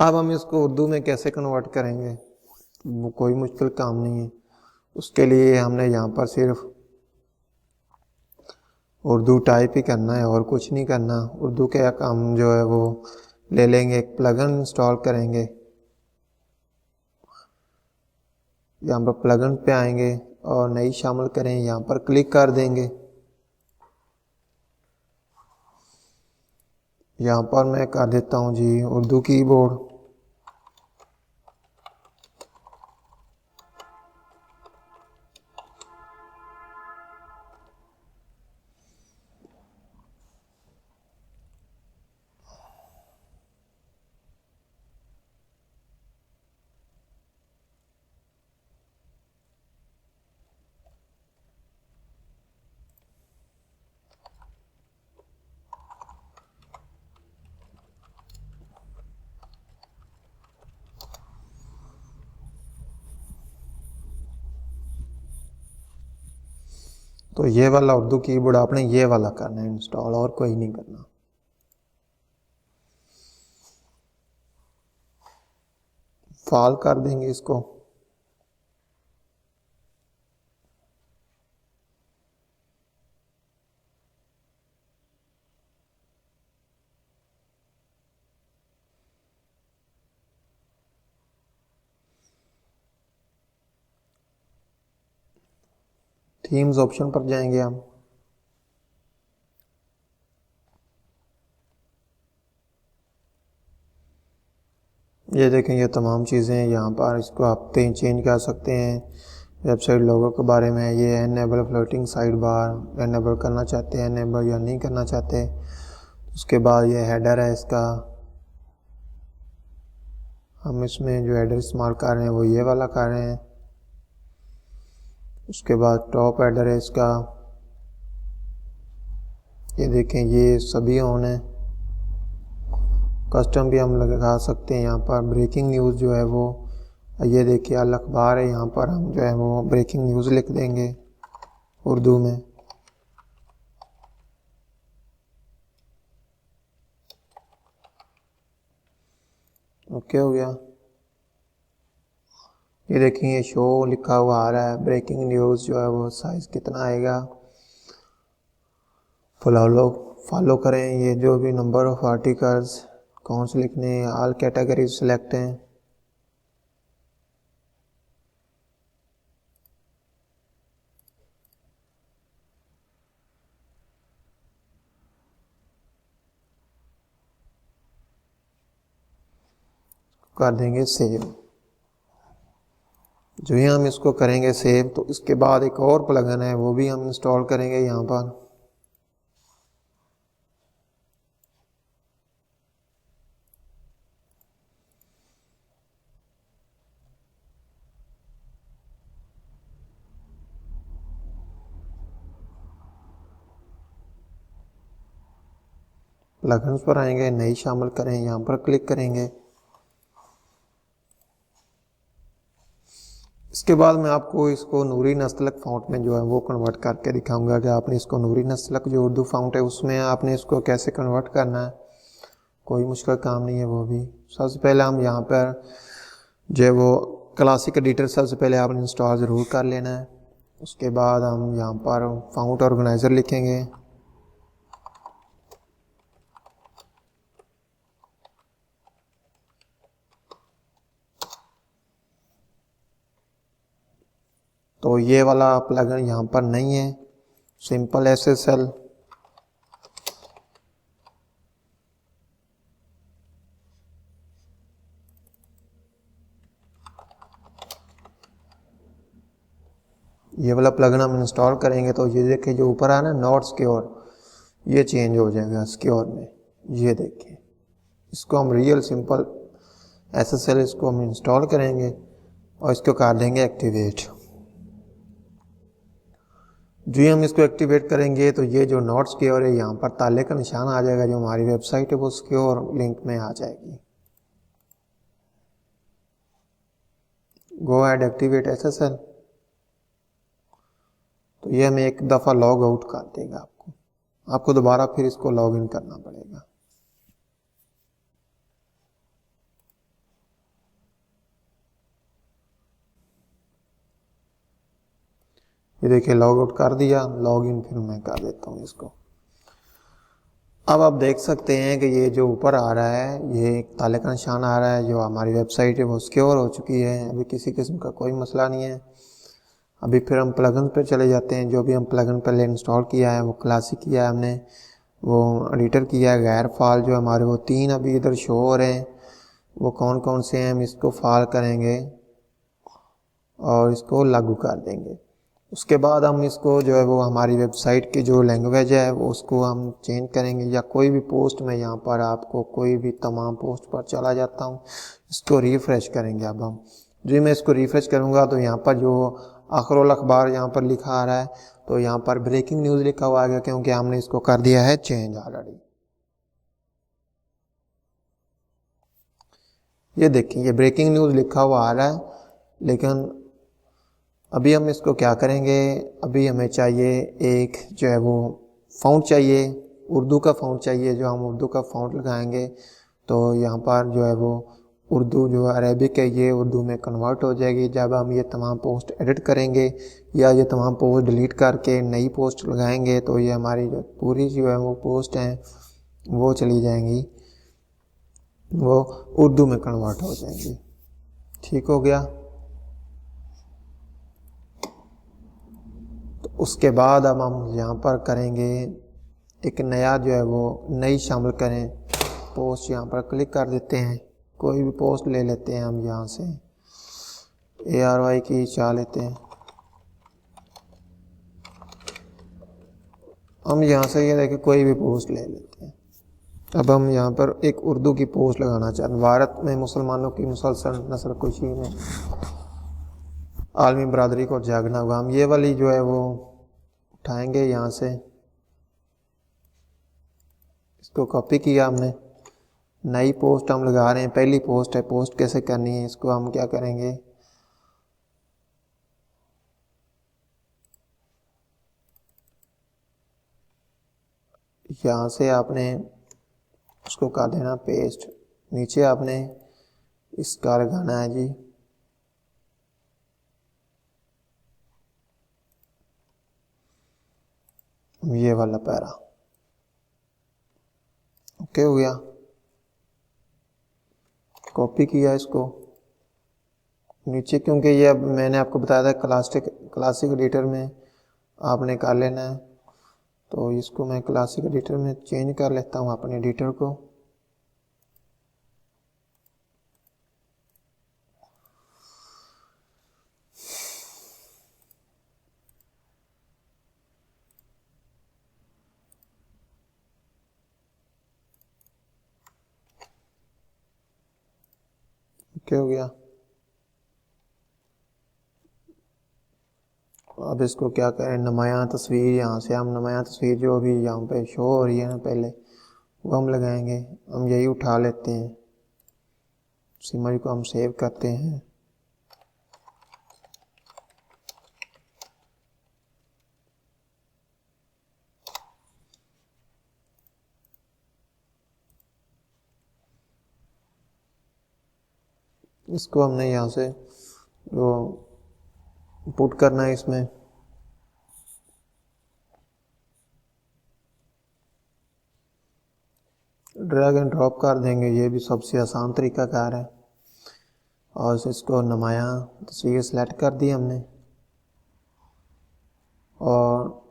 अब हम इसको उर्दू में कैसे कन्वर्ट करेंगे वो कोई मुश्किल काम नहीं है। उसके लिए हमने यहाँ पर सिर्फ उर्दू टाइप ही करना है और कुछ नहीं करना। उर्दू के काम जो है वो ले लेंगे, एक प्लगइन इंस्टॉल करेंगे। यहाँ पर प्लगइन पे आएंगे और नई शामिल करें, यहाँ पर क्लिक कर देंगे। यहाँ पर मैं कर देता हूँ जी उर्दू कीबोर्ड। तो ये वाला उर्दू कीबोर्ड आपने ये वाला करना है इंस्टॉल, और कोई नहीं करना। फाल कर देंगे इसको। थीम्स ऑप्शन पर जाएंगे हम। ये देखें, ये तमाम चीज़ें यहाँ पर, इसको आप चेंज कर सकते हैं। वेबसाइट लोगों के बारे में ये enable floating side bar, enable करना चाहते हैं एनेबल या नहीं करना चाहते। उसके बाद ये हेडर है इसका, हम इसमें जो हेडर इस्तेमाल कर रहे हैं वो ये वाला कर रहे हैं। उसके बाद टॉप हेडर है इसका, ये देखें ये सभी ऑन है। कस्टम भी हम लगा सकते हैं यहाँ पर। ब्रेकिंग न्यूज़ जो है वो, ये देखिए अल अखबार है, यहाँ पर हम जो है वो ब्रेकिंग न्यूज़ लिख देंगे उर्दू में। ओके हो गया। ये देखिए ये शो लिखा हुआ आ रहा है। ब्रेकिंग न्यूज़ जो है वो साइज कितना आएगा, फॉलो करें। ये जो भी नंबर ऑफ आर्टिकल्स कौन से लिखने हैं, ऑल कैटेगरीज सिलेक्ट हैं। कर देंगे सेव। जो ही हम इसको करेंगे सेव, तो इसके बाद एक और प्लगइन है वो भी हम इंस्टॉल करेंगे यहाँ पर। प्लगइन्स पर आएंगे, नई शामिल करें, यहाँ पर क्लिक करेंगे। इसके बाद मैं आपको इसको नूरी नस्लक फ़ॉन्ट में जो है वो कन्वर्ट करके दिखाऊंगा कि आपने इसको नूरी नस्लक जो उर्दू फ़ॉन्ट है उसमें आपने इसको कैसे कन्वर्ट करना है। कोई मुश्किल काम नहीं है वो भी। सबसे पहले हम यहाँ पर जो वो क्लासिक एडिटर सबसे पहले आपने इंस्टॉल ज़रूर कर लेना है। उसके बाद हम यहाँ पर फ़ॉन्ट ऑर्गेनाइज़र लिखेंगे। तो ये वाला प्लगइन यहाँ पर नहीं है, सिंपल SSL। ये वाला प्लगइन हम इंस्टॉल करेंगे तो ये देखिए जो ऊपर आ ना नॉट सिक्योर, ये चेंज हो जाएगा सिक्योर में। ये देखिए, इसको हम रियल सिंपल SSL इसको हम इंस्टॉल करेंगे और इसको कर देंगे एक्टिवेट। जो ही हम इसको एक्टिवेट करेंगे तो ये जो नॉट सिक्योर है यहाँ पर ताले का निशान आ जाएगा, जो हमारी वेबसाइट है वो सिक्योर लिंक में आ जाएगी। Go ahead activate SSL। तो ये हमें एक दफ़ा लॉग आउट कर देगा, आपको दोबारा फिर इसको लॉग इन करना पड़ेगा। ये देखिए लॉग आउट कर दिया, लॉग इन फिर मैं कर देता हूँ इसको। अब आप देख सकते हैं कि ये जो ऊपर आ रहा है, ये एक ताले का निशान आ रहा है, जो हमारी वेबसाइट है वो सिक्योर हो चुकी है। अभी किसी किस्म का कोई मसला नहीं है। अभी फिर हम प्लगइन पे चले जाते हैं। जो भी हम प्लगइन पहले इंस्टॉल किया है वो क्लासिक किया है हमने, वो एडिटर किया है। गैर फाल जो हमारे वो 3 अभी इधर शो हो रहे हैं, वो कौन कौन से हैं हम इसको फाल करेंगे और इसको लागू कर देंगे। उसके बाद हम इसको जो है वो हमारी वेबसाइट की जो लैंग्वेज है वो उसको हम चेंज करेंगे, या कोई भी पोस्ट में यहाँ पर आपको कोई भी तमाम पोस्ट पर चला जाता हूँ, इसको रिफ़्रेश करेंगे। अब हम जी मैं इसको रिफ़्रेश करूँगा तो यहाँ पर जो आखिरुल अखबार यहाँ पर लिखा आ रहा है, तो यहाँ पर ब्रेकिंग न्यूज़ लिखा हुआ आ गया, क्योंकि हमने इसको कर दिया है चेंज ऑलरेडी। ये देखिए ये ब्रेकिंग न्यूज़ लिखा हुआ आ रहा है, लेकिन अभी हम इसको क्या करेंगे, अभी हमें चाहिए एक जो है वो फ़ॉन्ट चाहिए, उर्दू का फ़ॉन्ट चाहिए। जो हम उर्दू का फ़ॉन्ट लगाएंगे तो यहाँ पर जो है वो उर्दू जो अरेबिक है ये उर्दू में कन्वर्ट हो जाएगी। जब हम ये तमाम पोस्ट एडिट करेंगे या ये तमाम पोस्ट डिलीट करके नई पोस्ट लगाएंगे तो ये हमारी जो पूरी जो है वो पोस्ट हैं वो चली जाएंगी, वो उर्दू में कन्वर्ट हो जाएंगी। ठीक हो गया। उसके बाद अब हम यहाँ पर करेंगे एक नया जो है वो नई शामिल करें पोस्ट। यहाँ पर क्लिक कर देते हैं, कोई भी पोस्ट ले लेते हैं हम यहाँ से, ARY की चाह लेते हैं हम। यहाँ से ये देखिए कोई भी पोस्ट ले लेते हैं। अब हम यहाँ पर एक उर्दू की पोस्ट लगाना चाहते हैं। भारत में मुसलमानों की मुसलसल नस्ल कुशी में आलमी बरादरी को जागना होगा। हम ये वाली जो है वो उठाएंगे यहाँ से, इसको कॉपी किया हमने, नई पोस्ट हम लगा रहे हैं। पहली पोस्ट है, पोस्ट कैसे करनी है इसको हम क्या करेंगे, यहाँ से आपने उसको कर देना पेस्ट, नीचे आपने इसका लगाना है जी ये वाला पैरा। ओके हो गया, कॉपी किया इसको नीचे, क्योंकि ये अब मैंने आपको बताया था क्लासिक एडिटर में आपने कर लेना है, तो इसको मैं क्लासिक एडिटर में चेंज कर लेता हूँ अपने एडिटर को। क्या हो गया, अब इसको क्या करें, नुमायाँ तस्वीर, यहाँ से हम नुमायाँ तस्वीर जो अभी यहाँ पे शो हो रही है ना पहले, वो हम लगाएंगे। हम यही उठा लेते हैं, उस इमेज को हम सेव करते हैं। इसको हमने यहाँ से जो पुट करना है इसमें, ड्रैग एंड ड्रॉप कर देंगे, ये भी सबसे आसान तरीका कार है। और इसको नुमायाँ तस्वीर सेलेक्ट कर दी हमने, और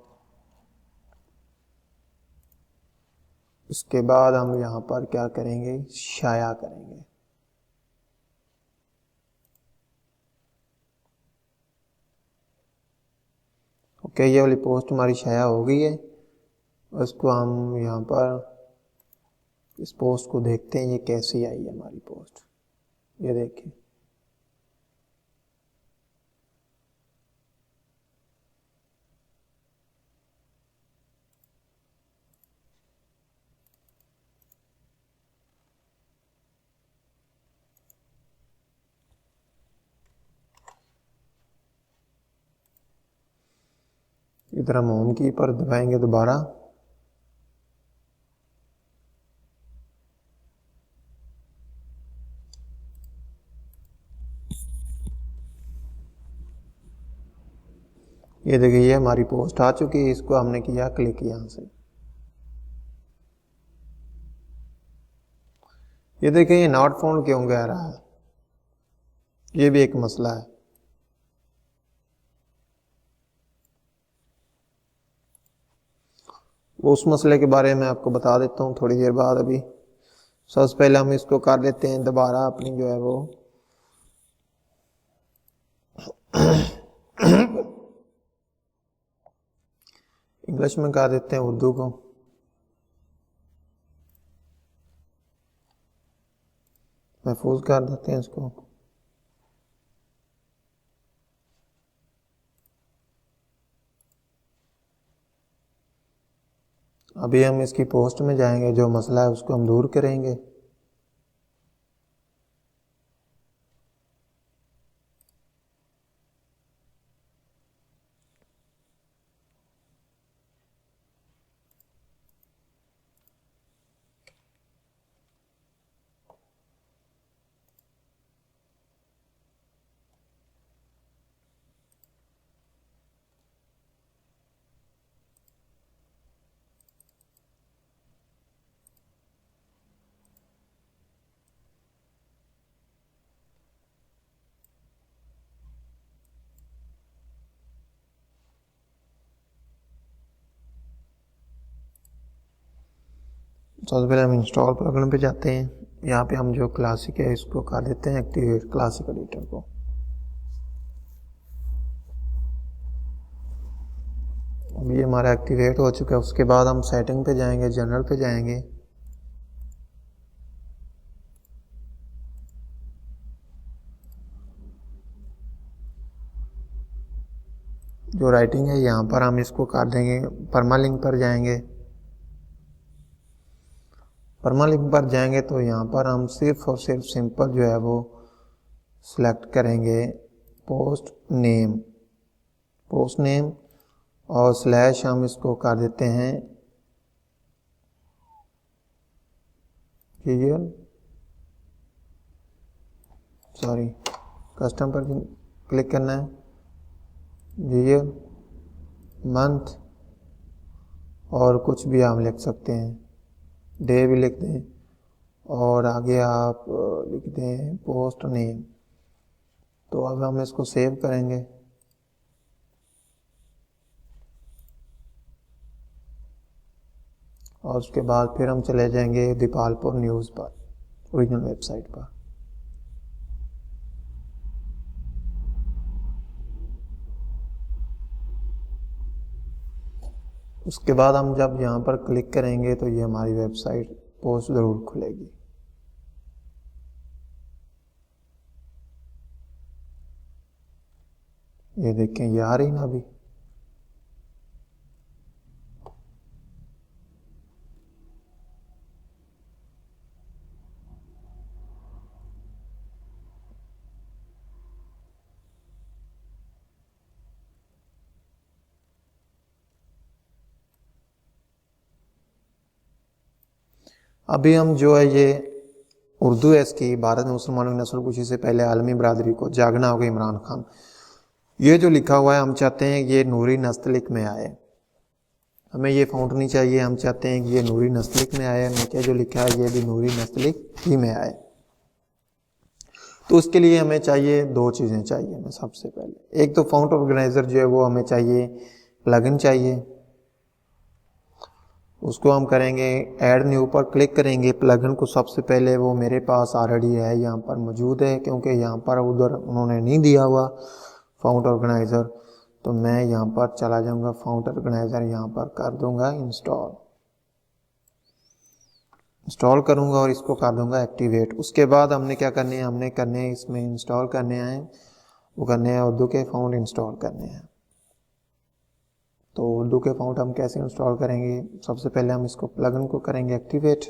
इसके बाद हम यहाँ पर क्या करेंगे, शाया करेंगे। ओके, ये वाली पोस्ट हमारी शाया हो गई है। उसको हम यहाँ पर इस पोस्ट को देखते हैं ये कैसी आई है हमारी पोस्ट। ये देखिए, इधर हम होम की पर दबाएंगे दोबारा, ये देखिए ये हमारी पोस्ट आ चुकी है। इसको हमने किया क्लिक यहाँ से, ये देखिए ये नॉट फाउंड क्यों कह रहा है, ये भी एक मसला है। वो उस मसले के बारे में आपको बता देता हूँ थोड़ी देर बाद। अभी सबसे पहले हम इसको कर लेते हैं दोबारा अपनी जो है वो इंग्लिश में कर देते हैं उर्दू को। महफूज कर देते हैं इसको। अभी हम इसकी पोस्ट में जाएंगे, जो मसला है उसको हम दूर करेंगे। सबसे पहले हम इंस्टॉल प्लगइन पे जाते हैं। यहाँ पे हम जो क्लासिक है इसको कर देते हैं एक्टिवेट, क्लासिक एडिटर को। अभी हमारा एक्टिवेट हो चुका है। उसके बाद हम सेटिंग पे जाएंगे, जनरल पे जाएंगे। जो राइटिंग है यहाँ पर हम इसको काट देंगे। परमालिंक पर जाएंगे। परमालिंक पर जाएंगे तो यहाँ पर हम सिर्फ और सिर्फ सिंपल जो है वो सिलेक्ट करेंगे पोस्ट नेम, पोस्ट नेम और स्लैश हम इसको कर देते हैं सॉरी कस्टम पर क्लिक करना है, ईयर, मंथ और कुछ भी आप लिख सकते हैं, डे भी लिख दें और आगे आप लिख दें पोस्ट नेम। तो अब हम इसको सेव करेंगे। और उसके बाद फिर हम चले जाएंगे दीपालपुर न्यूज़ पर, ओरिजिनल वेबसाइट पर। उसके बाद हम जब यहाँ पर क्लिक करेंगे तो ये हमारी वेबसाइट पोस्ट ज़रूर खुलेगी। ये देखें ये आ रही ना अभी। अभी हम जो है ये उर्दू है इसकी, भारत में मुसलमानों की नस्ल कुशी से पहले आलमी बरादरी को जागना होगा इमरान खान, ये जो लिखा हुआ है हम चाहते हैं कि ये नूरी नस्तलिक में आए। हमें ये फ़ॉन्ट नहीं चाहिए, हम चाहते हैं कि ये नूरी नस्तलिक में आए। नीचे जो लिखा है ये भी नूरी नस्तलिक ही में आए। तो उसके लिए हमें चाहिए दो चीज़ें चाहिए हमें। सबसे पहले एक तो फ़ॉन्ट ऑर्गेनाइज़र जो है वो हमें चाहिए, प्लगइन चाहिए। उसको हम करेंगे ऐड न्यू पर क्लिक करेंगे। प्लगइन को सबसे पहले वो मेरे पास ऑलरेडी है, यहाँ पर मौजूद है, क्योंकि यहाँ पर उधर उन्होंने नहीं दिया हुआ फ़ॉन्ट ऑर्गेनाइज़र। तो मैं यहाँ पर चला जाऊँगा, फ़ॉन्ट ऑर्गेनाइज़र यहाँ पर कर दूँगा इंस्टॉल करूँगा और इसको कर दूँगा एक्टिवेट। उसके बाद हमने क्या करने हैं, हमने करने हैं इसमें इंस्टॉल करने हैं, वो करने हैं उर्दू के फ़ॉन्ट इंस्टॉल करने हैं। तो उर्दू के फ़ॉन्ट हम कैसे इंस्टॉल करेंगे, सबसे पहले हम इसको प्लगइन को करेंगे एक्टिवेट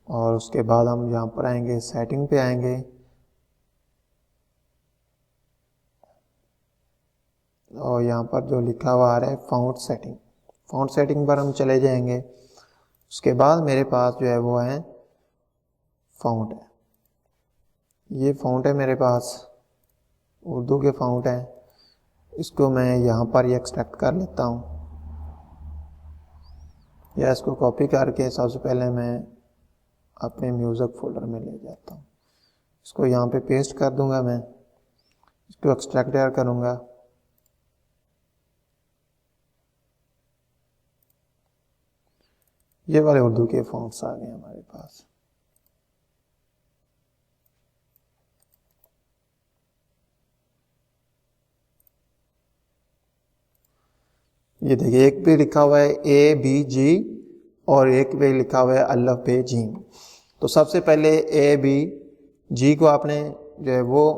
और उसके बाद हम यहाँ पर आएंगे, सेटिंग पे आएंगे और यहाँ पर जो लिखा हुआ आ रहा है फ़ॉन्ट सेटिंग पर हम चले जाएंगे। उसके बाद मेरे पास जो है वो है फ़ॉन्ट है, ये फ़ॉन्ट है मेरे पास, उर्दू के फ़ॉन्ट है। इसको मैं यहाँ पर ही एक्सट्रैक्ट कर लेता हूँ। या इसको कॉपी करके सबसे पहले मैं अपने म्यूज़िक फोल्डर में ले जाता हूँ। इसको यहाँ पे पेस्ट कर दूंगा, मैं इसको एक्सट्रैक्ट करूँगा। ये वाले उर्दू के फॉन्ट्स आ गए हमारे पास। ये देखिए, एक पे लिखा हुआ है ABG और एक पे लिखा हुआ है अल्फ बे जीम। तो सबसे पहले ABG को आपने जो है वो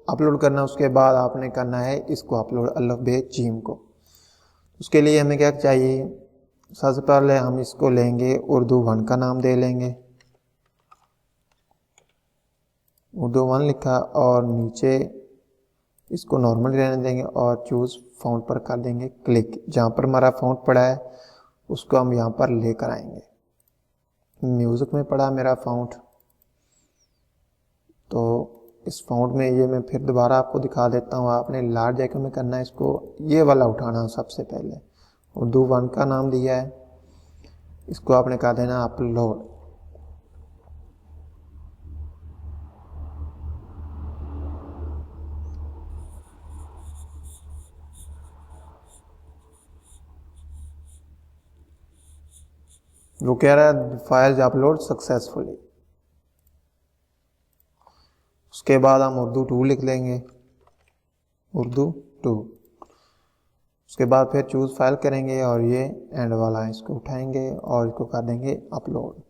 अपलोड करना, उसके बाद आपने करना है इसको अपलोड अल्फ बे जीम को। उसके लिए हमें क्या चाहिए, सबसे पहले हम इसको लेंगे, उर्दू 1 का नाम दे लेंगे, उर्दू 1 लिखा, और नीचे इसको नॉर्मल रहने देंगे और चूज़ फ़ॉन्ट पर कर देंगे क्लिक। जहाँ पर हमारा फ़ॉन्ट पड़ा है उसको हम यहाँ पर लेकर आएंगे। म्यूज़िक में पड़ा मेरा फ़ॉन्ट, तो इस फ़ॉन्ट में ये मैं फिर दोबारा आपको दिखा देता हूँ। आपने लार्ज आइकन में करना है, इसको ये वाला उठाना सबसे पहले। उर्दू 1 का नाम दिया है, इसको आपने कहा देना अपलोड। वो कह रहा है फाइल्स अपलोड सक्सेसफुली। उसके बाद हम उर्दू 2 लिख लेंगे, उर्दू 2। उसके बाद फिर चूज़ फाइल करेंगे और ये एंड वाला इसको उठाएंगे और इसको कर देंगे अपलोड।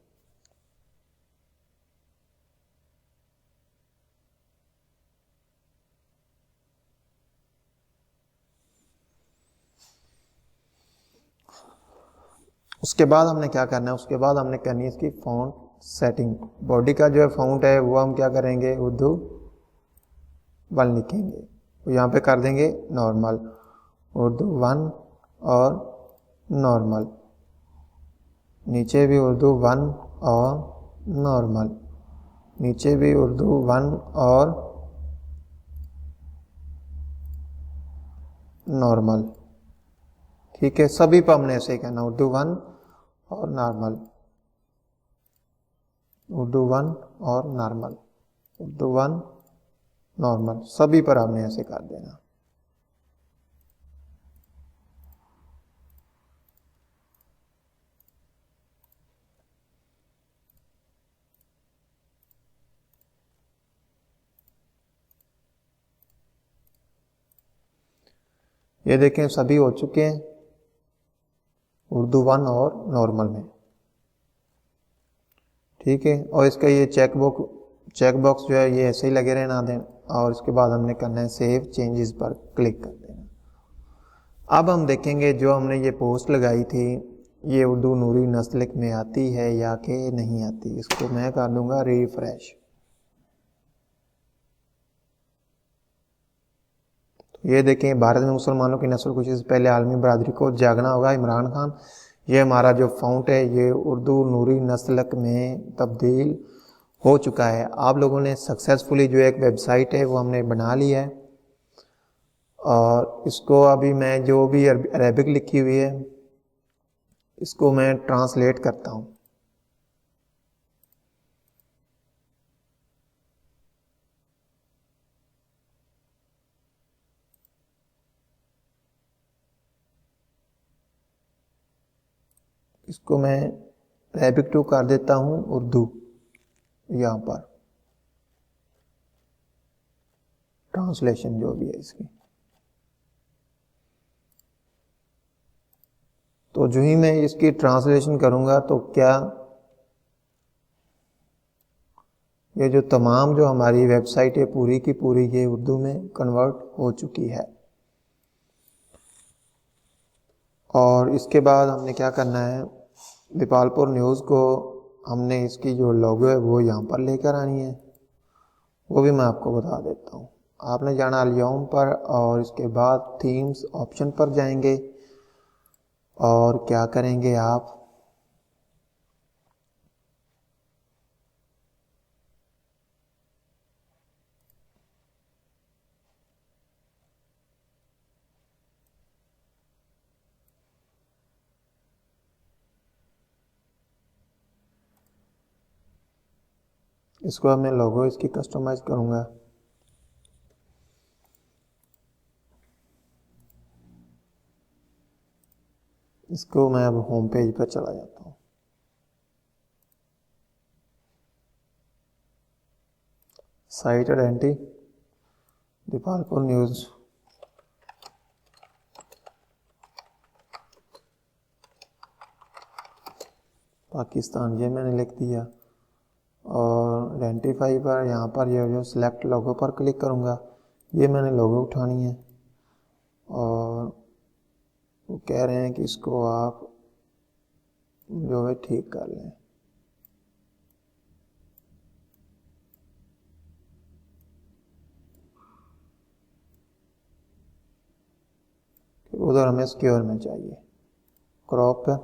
उसके बाद हमने क्या करना है, उसके बाद हमने करनी है इसकी फ़ॉन्ट सेटिंग। बॉडी का जो है फ़ॉन्ट है वो हम क्या करेंगे, उर्दू 1 लिखेंगे, तो यहाँ पे कर देंगे नॉर्मल, उर्दू 1 और नॉर्मल। नीचे भी उर्दू 1 और नॉर्मल, नीचे भी उर्दू 1 और नॉर्मल। ठीक है, सभी पर हमने ऐसे ही करना, उर्दू 1 और नॉर्मल, उर्दू 1 और नॉर्मल, उर्दू 1 नॉर्मल, सभी पर हमने ऐसे कर देना। ये देखें सभी हो चुके हैं उर्दू 1 और नॉर्मल में। ठीक है, और इसका ये चेक बॉक्स जो है ये ऐसे ही लगे रहना दें, और इसके बाद हमने करना है सेव चेंजेस पर क्लिक कर देना। अब हम देखेंगे जो हमने ये पोस्ट लगाई थी ये उर्दू नूरी नस्लिक में आती है या कि नहीं आती। इसको मैं कर दूंगा रिफ्रेश। ये देखें, भारत में मुसलमानों की नस्ल कुशी से पहले आलमी बरादरी को जागना होगा, इमरान खान। ये हमारा जो फ़ॉन्ट है ये उर्दू नूरी नस्लक में तब्दील हो चुका है। आप लोगों ने सक्सेसफुली जो एक वेबसाइट है वो हमने बना ली है, और इसको अभी मैं जो भी अरेबिक लिखी हुई है इसको मैं ट्रांसलेट करता हूँ। इसको मैं अरेबिक टू कर देता हूँ उर्दू, यहाँ पर ट्रांसलेशन जो भी है इसकी। तो जो ही मैं इसकी ट्रांसलेशन करूँगा तो क्या ये जो तमाम जो हमारी वेबसाइट है पूरी की पूरी ये उर्दू में कन्वर्ट हो चुकी है। और इसके बाद हमने क्या करना है, दीपालपुर न्यूज़ को हमने इसकी जो लोगो है वो यहाँ पर लेकर आनी है, वो भी मैं आपको बता देता हूँ। आपने जाना अलयौम पर और इसके बाद थीम्स ऑप्शन पर जाएंगे और क्या करेंगे आप, इसको अब मैं लोगो इसकी कस्टमाइज करूँगा। इसको मैं अब होम पेज पर चला जाता हूँ। Site identity, Dipalpur news, Pakistan, ये मैंने लिख दिया। और आइडेंटिफाई पर यहाँ पर ये जो सिलेक्ट लोगो पर क्लिक करूँगा, ये मैंने लोगो उठानी है। और वो कह रहे हैं कि इसको आप जो है ठीक कर लें। उधर हमें सिक्योर में चाहिए। क्रॉप पे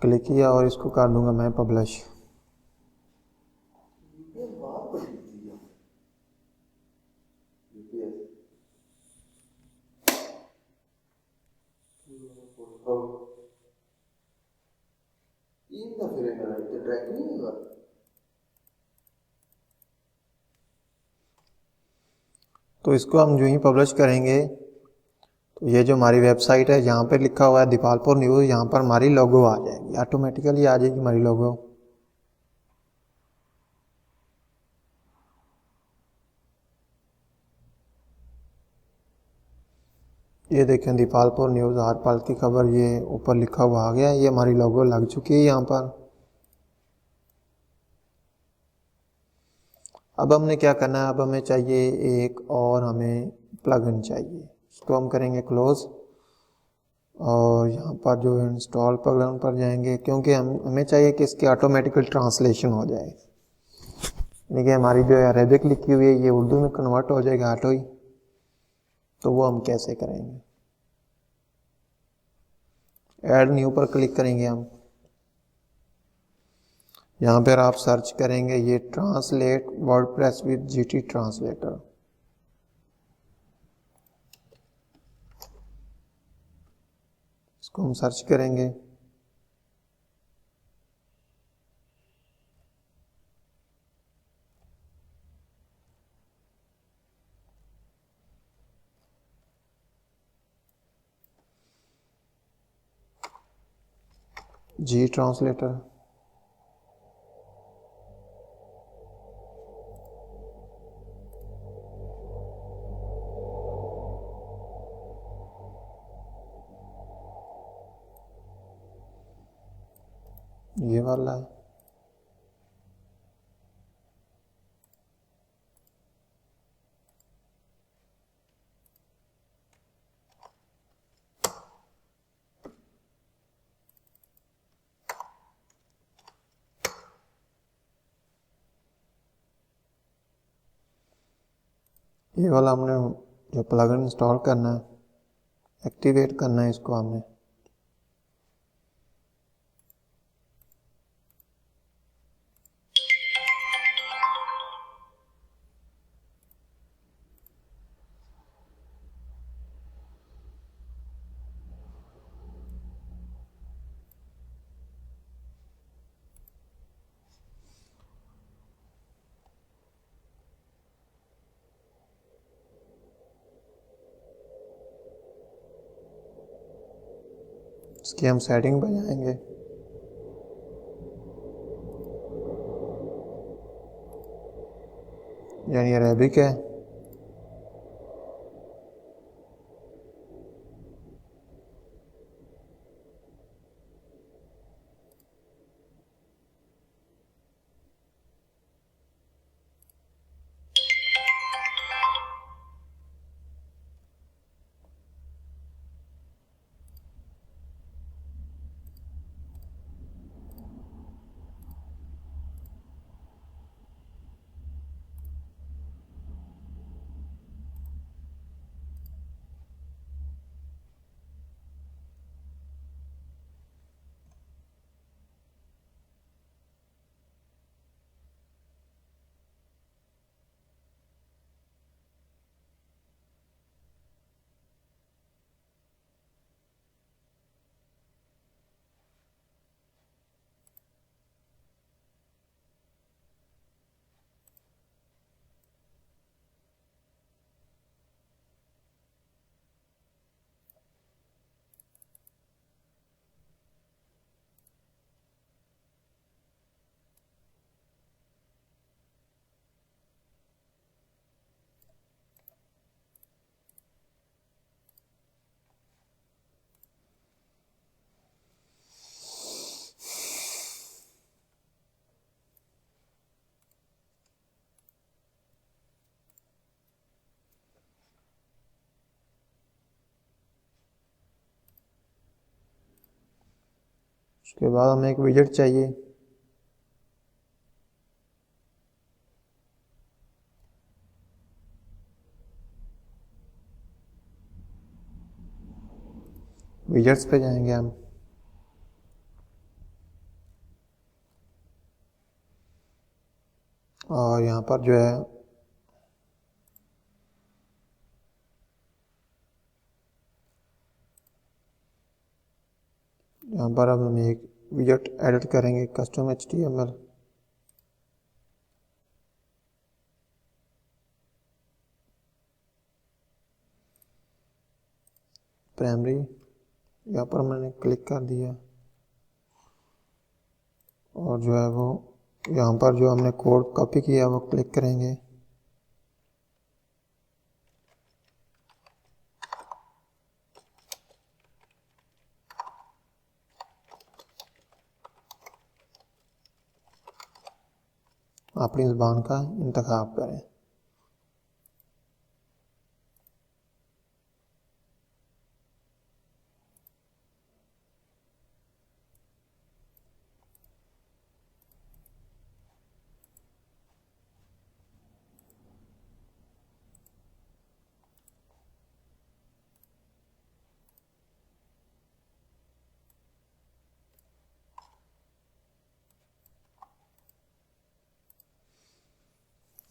क्लिक किया और इसको कर दूंगा मैं पब्लिश। तो इसको हम जो ही पब्लिश करेंगे तो ये जो हमारी वेबसाइट है यहाँ पे लिखा हुआ है दीपालपुर न्यूज़, यहाँ पर हमारी लोगो आ जाएगी, ऑटोमेटिकली आ जाएगी हमारी लोगो। ये देखें दीपालपुर न्यूज़ हर पल की खबर, ये ऊपर लिखा हुआ आ गया है, ये हमारी लोगो लग चुकी है यहाँ पर। अब हमने क्या करना है, अब हमें चाहिए एक और हमें प्लगइन चाहिए। इसको हम करेंगे क्लोज और यहाँ पर जो इंस्टॉल प्लगइन पर जाएंगे, क्योंकि हमें चाहिए कि इसकी ऑटोमेटिकल ट्रांसलेशन हो जाए। देखिए हमारी जो अरेबिक लिखी हुई है ये उर्दू में कन्वर्ट हो जाएगा ऑटो ही। तो वो हम कैसे करेंगे, ऐड न्यू पर क्लिक करेंगे हम। यहाँ पर आप सर्च करेंगे ये translate WordPress with GT translator. इसको हम सर्च करेंगे। जी ट्रांसलेटर, ये वाला है। ये वाला हमने जो प्लगइन इंस्टॉल करना है, एक्टिवेट करना है, इसको हमने इसकी हम सेटिंग पर जाएंगे। यानी अरेबिक है। उसके बाद हमें एक विजेट चाहिए। विजेट्स पे जाएंगे हम। और यहाँ पर जो है यहाँ पर अब हम एक विजेट एडिट करेंगे, कस्टम HTML। प्राइमरी यहाँ पर मैंने क्लिक कर दिया और जो है वो यहाँ पर जो हमने कोड कॉपी किया वो क्लिक करेंगे। अपनी ज़ुबान का इंतखाब करें।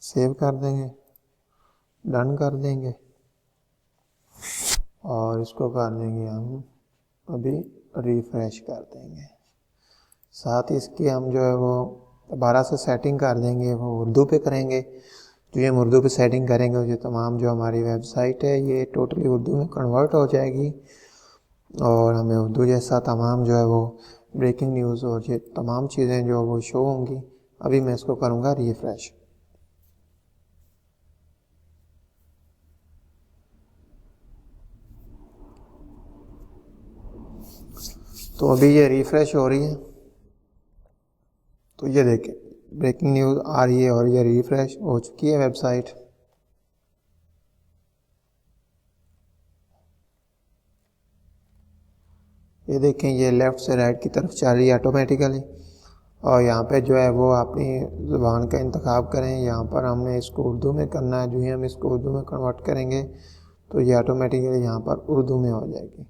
सेव कर देंगे, डन कर देंगे और इसको कर देंगे हम अभी रिफ्रेश कर देंगे। साथ ही इसकी हम जो है वो दोबारा से सेटिंग कर देंगे, वो उर्दू पे करेंगे। जो हम उर्दू पे सेटिंग करेंगे ये तमाम जो हमारी वेबसाइट है ये टोटली उर्दू में कन्वर्ट हो जाएगी और हमें उर्दू जैसा तमाम जो है वो ब्रेकिंग न्यूज़ और ये तमाम चीज़ें जो वो शो होंगी। अभी मैं इसको करूँगा रिफ्रेश। तो अभी ये रिफ्रेश हो रही है, तो ये देखें ब्रेकिंग न्यूज़ आ रही है और ये रिफ्रेश हो चुकी है वेबसाइट। ये देखें ये लेफ़्ट से राइट की तरफ चल रही है ऑटोमेटिकली। और यहाँ पे जो है वो अपनी ज़ुबान का इंतखाब करें। यहाँ पर हमने इसको उर्दू में करना है। जो ही हम इसको उर्दू में कन्वर्ट करेंगे तो ये ऑटोमेटिकली यहाँ पर उर्दू में हो जाएगी।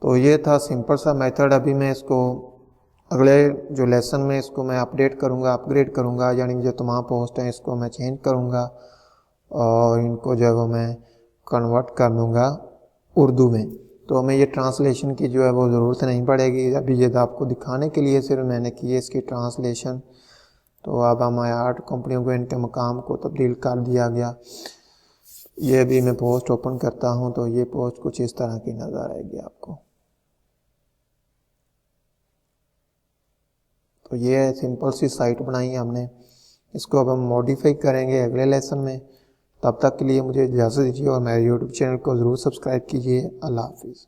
तो ये था सिंपल सा मेथड। अभी मैं इसको अगले जो लेसन में इसको मैं अपडेट करूँगा, अपग्रेड करूँगा, यानी जो तमाम पोस्ट हैं इसको मैं चेंज करूँगा और इनको जो है वो मैं कन्वर्ट कर दूँगा उर्दू में। तो हमें ये ट्रांसलेशन की जो है वो ज़रूरत नहीं पड़ेगी। अभी ये आपको दिखाने के लिए सिर्फ मैंने की है इसकी ट्रांसलेशन। तो अब हमारे 8 कंपनियों को इनके मकाम को तब्दील कर दिया गया। ये भी मैं पोस्ट ओपन करता हूँ तो ये पोस्ट कुछ इस तरह की नज़र आएगी आपको। तो ये सिंपल सी साइट बनाई है हमने। इसको अब हम मॉडिफाई करेंगे अगले लेसन में। तब तक के लिए मुझे इजाज़त दीजिए और मेरे यूट्यूब चैनल को ज़रूर सब्सक्राइब कीजिए। अल्लाह हाफिज़।